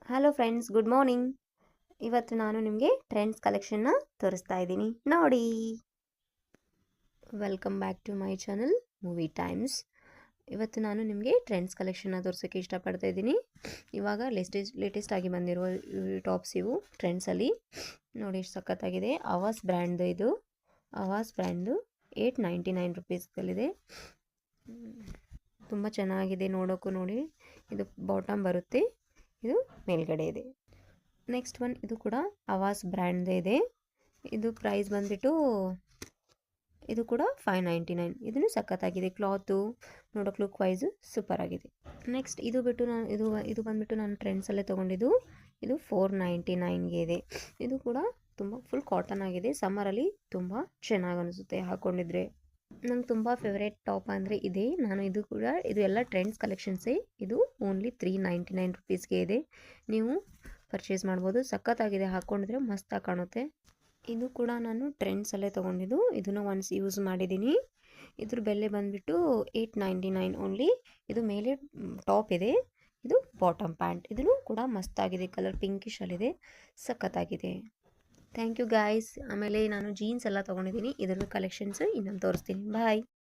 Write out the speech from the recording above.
Hello friends, good morning. ಇವತ್ತು ನಾನು ನಿಮಗೆ ಟ್ರೆಂಡ್ಸ್ ಕಲೆಕ್ಷನ್ನ ತೋರಿಸ್ತಾ ಇದ್ದೀನಿ, ನೋಡಿ. Welcome back to my channel movie times. ಇವತ್ತು ನಾನು ನಿಮಗೆ ಟ್ರೆಂಡ್ಸ್ ಕಲೆಕ್ಷನ್ನ ತೋರಿಸೋಕ್ಕೆ ಇಷ್ಟಪಡ್ತಾ ಇದ್ದೀನಿ. ಇವಾಗ ಲೇಟೆಸ್ಟ್ ಆಗಿ ಬಂದಿರುವ ಟಾಪ್ಸ್ ಇವು ಟ್ರೆಂಡ್ಸಲ್ಲಿ ನೋಡಿ, ಎಷ್ಟು ಸಖತ್ತಾಗಿದೆ. ಅವಾಸ್ ಬ್ರ್ಯಾಂಡ್ದು ಇದು. ಅವಾಸ್ ಬ್ರ್ಯಾಂಡು $899 ರುಪೀಸ್ಗಲ್ಲಿದೆ. ತುಂಬ ಚೆನ್ನಾಗಿದೆ ನೋಡೋಕ್ಕೂ. ನೋಡಿ, ಇದು ಬಾಟಮ್ ಬರುತ್ತೆ, ಇದು ಮೇಲ್ಗಡೆ ಇದೆ. ನೆಕ್ಸ್ಟ್ ಒನ್, ಇದು ಕೂಡ ಅವಾಸ್ ಬ್ರ್ಯಾಂಡ್ ಇದೆ. ಇದು ಪ್ರೈಸ್ ಬಂದ್ಬಿಟ್ಟು ಇದು ಕೂಡ $599. ಇದನ್ನು ಸಖತ್ತಾಗಿದೆ, ಕ್ಲಾತು ನೋಡೋಕೆ ಲುಕ್ ವೈಸ್ ಸೂಪರ್ ಆಗಿದೆ. ನೆಕ್ಸ್ಟ್ ಇದು ಬಂದ್ಬಿಟ್ಟು ನಾನು ಟ್ರೆಂಡ್ಸಲ್ಲೇ ತೊಗೊಂಡಿದ್ದು. ಇದು $499ಗೆ ಇದೆ. ಇದು ಕೂಡ ತುಂಬ ಫುಲ್ ಕಾಟನ್ ಆಗಿದೆ. ಸಮ್ಮರಲ್ಲಿ ತುಂಬ ಚೆನ್ನಾಗಿ ಅನಿಸುತ್ತೆ ಹಾಕ್ಕೊಂಡಿದ್ರೆ. ನಂಗೆ ತುಂಬ ಫೇವ್ರೇಟ್ ಟಾಪ್ ಅಂದರೆ ಇದೆ. ಇದು ಎಲ್ಲ ಟ್ರೆಂಡ್ಸ್ ಕಲೆಕ್ಷನ್ಸೇ. ಇದು ಓನ್ಲಿ $399 ರುಪೀಸ್ಗೆ ಇದೆ. ನೀವು ಪರ್ಚೇಸ್ ಮಾಡ್ಬೋದು. ಸಖತ್ತಾಗಿದೆ, ಹಾಕ್ಕೊಂಡಿದ್ರೆ ಮಸ್ತಾಗಿ ಕಾಣುತ್ತೆ. ಇದು ಕೂಡ ನಾನು ಟ್ರೆಂಡ್ಸಲ್ಲೇ ತೊಗೊಂಡಿದ್ದು. ಇದನ್ನು ಒನ್ಸ್ ಯೂಸ್ ಮಾಡಿದ್ದೀನಿ. ಇದ್ರ ಬೆಲೆ ಬಂದುಬಿಟ್ಟು $899 ಓನ್ಲಿ. ಇದು ಮೇಲೆ ಟಾಪ್ ಇದೆ, ಇದು ಬಾಟಮ್ ಪ್ಯಾಂಟ್. ಇದನ್ನು ಕೂಡ ಮಸ್ತಾಗಿದೆ, ಕಲರ್ ಪಿಂಕಿಶಲ್ಲಿದೆ, ಸಖತ್ತಾಗಿದೆ. Thank you guys. ಆಮೇಲೆ ನಾನು ಜೀನ್ಸ್ ಎಲ್ಲ ತೊಗೊಂಡಿದ್ದೀನಿ. ಇದ್ರ ಕಲೆಕ್ಷನ್ಸ್ ಇನ್ನೊಂದು ತೋರಿಸ್ತೀನಿ. ಬಾಯ್.